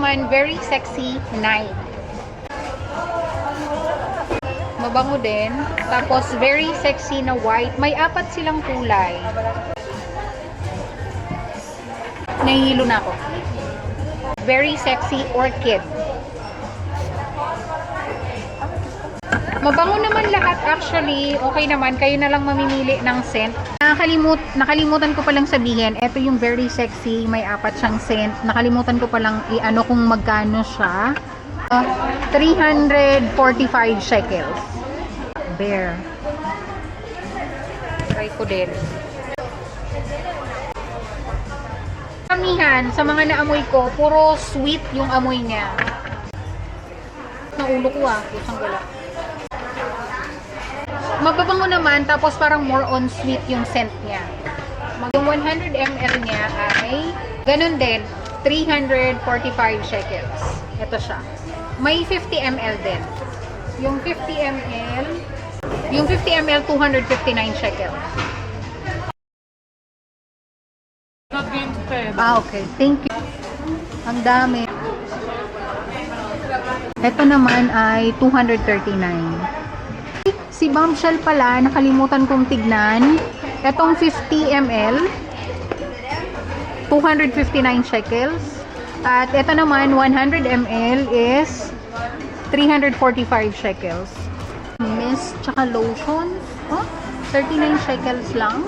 naman, Very Sexy Night. Mabango din. Tapos, Very Sexy na white. May 4 silang kulay. Nahihilo na ako. Very Sexy Orchid. Mabango naman lahat actually. Okay naman. Kayo na lang mamimili ng scent. Nakalimutan ko palang sabihin. Ito yung Very Sexy. May 4 siyang scent. Nakalimutan ko palang i-ano kung magkano siya. 345 shekels. Bear. Try ko din. Kamihan, sa mga naamoy ko, puro sweet yung amoy niya. Naulo ko kusang gala. Mababango naman, tapos parang more on sweet yung scent niya. Yung 100 ml niya ay ganun din, 345 shekels. Ito siya. May 50 ml din. Yung 50 ml, 259 shekels. Okay. Thank you. Ang dami. Ito naman ay 239. Si Bombshell pala, nakalimutan kong tignan. Etong 50 ml, 259 shekels. At ito naman, 100 ml is 345 shekels. Mist tsaka lotion, 39 shekels lang.